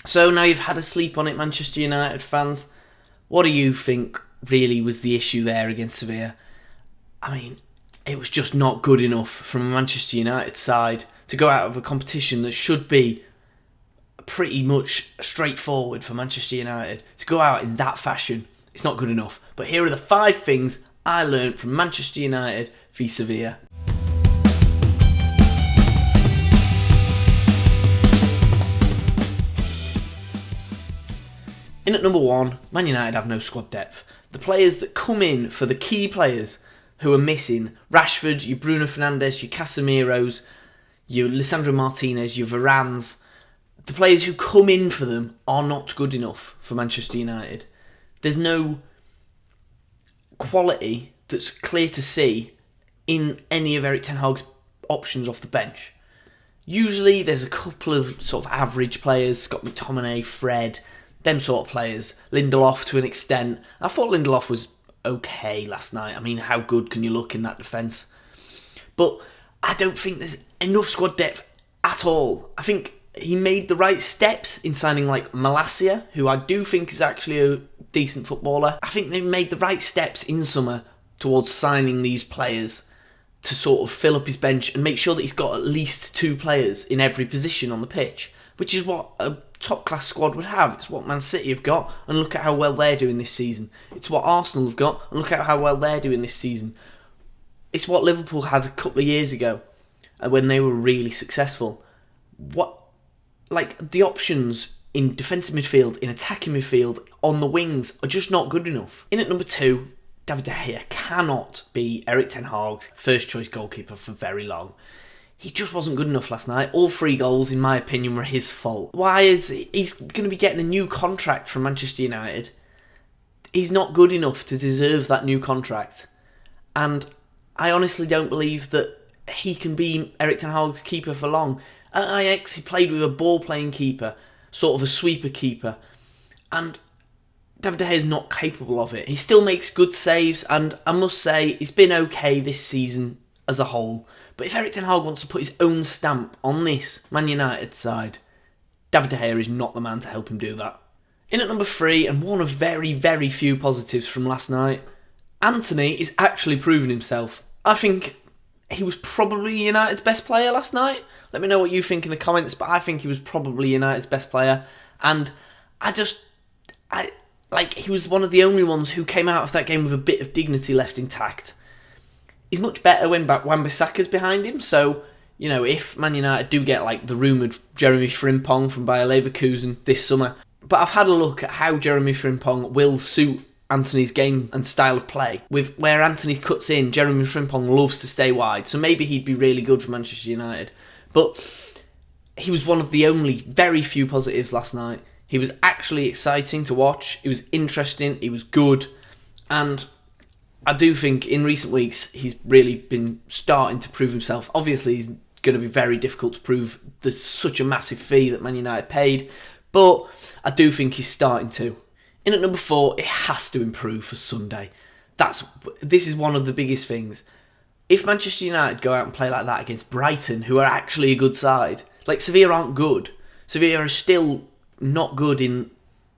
So now you've had a sleep on it, Manchester United fans. What do you think really was the issue there against Sevilla? I mean, it was just not good enough from a Manchester United side to go out of a competition that should be pretty much straightforward for Manchester United. To go out in that fashion, it's not good enough. But here are the 5 things I learned from Manchester United v Sevilla. In at number 1, Man United have no squad depth. The players that come in for the key players who are missing, Rashford, your Bruno Fernandes, your Casemiros, your Lisandro Martinez, your Varans, the players who come in for them are not good enough for Manchester United. There's no quality that's clear to see in any of Erik Ten Hag's options off the bench. Usually there's a couple of sort of average players, Scott McTominay, Fred, them sort of players, Lindelof to an extent. I thought Lindelof was okay last night. I mean, how good can you look in that defence? But I don't think there's enough squad depth at all. I think he made the right steps in signing like Malacia, who I do think is actually a decent footballer. I think they made the right steps in summer towards signing these players to sort of fill up his bench and make sure that he's got at least 2 players in every position on the pitch, which is what a top-class squad would have. It's what Man City have got, and look at how well they're doing this season. It's what Arsenal have got, and look at how well they're doing this season. It's what Liverpool had a couple of years ago when they were really successful. The options in defensive midfield, in attacking midfield, on the wings are just not good enough. In at number 2, David de Gea cannot be Erik Ten Hag's first choice goalkeeper for very long. He just wasn't good enough last night. All 3 goals, in my opinion, were his fault. Why is he's going to be getting a new contract from Manchester United? He's not good enough to deserve that new contract. And I honestly don't believe that he can be Erik Ten Hag's keeper for long. At Ajax, he played with a ball-playing keeper, sort of a sweeper keeper. And David De Gea is not capable of it. He still makes good saves, and I must say, he's been okay this season as a whole. But if Erik Ten Hag wants to put his own stamp on this Man United side, David De Gea is not the man to help him do that. In at number 3, and one of very, very few positives from last night, Antony is actually proving himself. I think he was probably United's best player last night. Let me know what you think in the comments, but I think he was probably United's best player. And he was one of the only ones who came out of that game with a bit of dignity left intact. He's much better when Wan-Bissaka's behind him, so, you know, if Man United do get, like, the rumoured Jeremy Frimpong from Bayer Leverkusen this summer. But I've had a look at how Jeremy Frimpong will suit Antony's game and style of play. With where Antony cuts in, Jeremy Frimpong loves to stay wide, so maybe he'd be really good for Manchester United. But he was one of the only very few positives last night. He was actually exciting to watch, he was interesting, he was good, and I do think in recent weeks he's really been starting to prove himself. Obviously, he's going to be very difficult to prove. There's such a massive fee that Man United paid, but I do think he's starting to. In at number 4, it has to improve for Sunday. This is one of the biggest things. If Manchester United go out and play like that against Brighton, who are actually a good side, like Sevilla aren't good. Sevilla are still not good in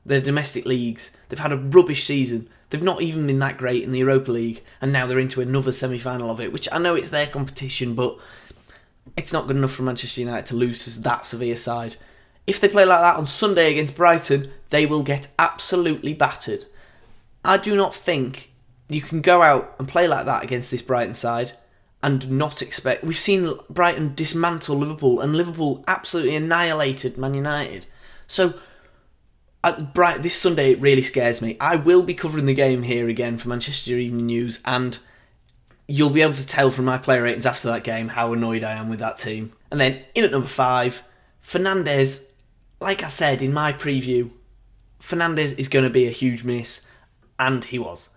their domestic leagues. They've had a rubbish season. They've not even been that great in the Europa League, and now they're into another semi-final of it, which I know it's their competition, but it's not good enough for Manchester United to lose to that Sevilla side. If they play like that on Sunday against Brighton, they will get absolutely battered. I do not think you can go out and play like that against this Brighton side and not expect... We've seen Brighton dismantle Liverpool, and Liverpool absolutely annihilated Man United. So this Sunday, it really scares me. I will be covering the game here again for Manchester Evening News, and you'll be able to tell from my player ratings after that game how annoyed I am with that team. And then, in at number 5, Fernandez. Like I said in my preview, Fernandez is going to be a huge miss, and he was.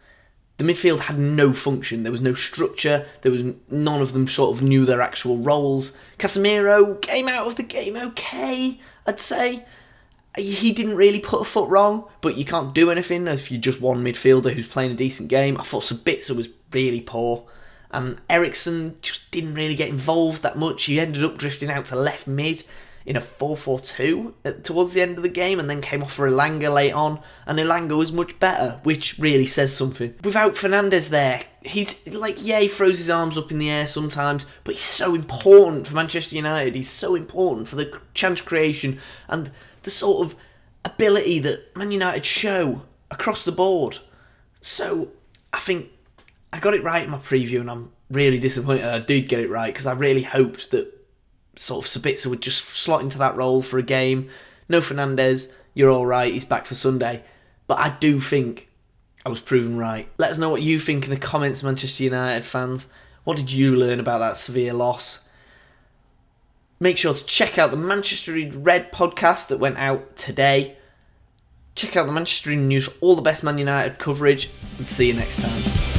The midfield had no function. There was no structure. None of them sort of knew their actual roles. Casemiro came out of the game okay, I'd say. He didn't really put a foot wrong, but you can't do anything if you're just one midfielder who's playing a decent game. I thought Sabitzer was really poor, and Eriksen just didn't really get involved that much. He ended up drifting out to left mid. in a 4-4-2 towards the end of the game, and then came off for Elanga late on, and Elanga was much better, which really says something. Without Fernandez there, he's like, yeah, he throws his arms up in the air sometimes, but he's so important for Manchester United. He's so important for the chance creation and the sort of ability that Man United show across the board. So I think I got it right in my preview, and I'm really disappointed I did get it right, because I really hoped that sort of Sabitzer would just slot into that role for a game. No Fernandez, you're all right, he's back for Sunday. But I do think I was proven right. Let us know what you think in the comments, Manchester United fans. What did you learn about that Sevilla loss? Make sure to check out the Manchester Red podcast that went out today. Check out the Manchester News for all the best Man United coverage, and see you next time.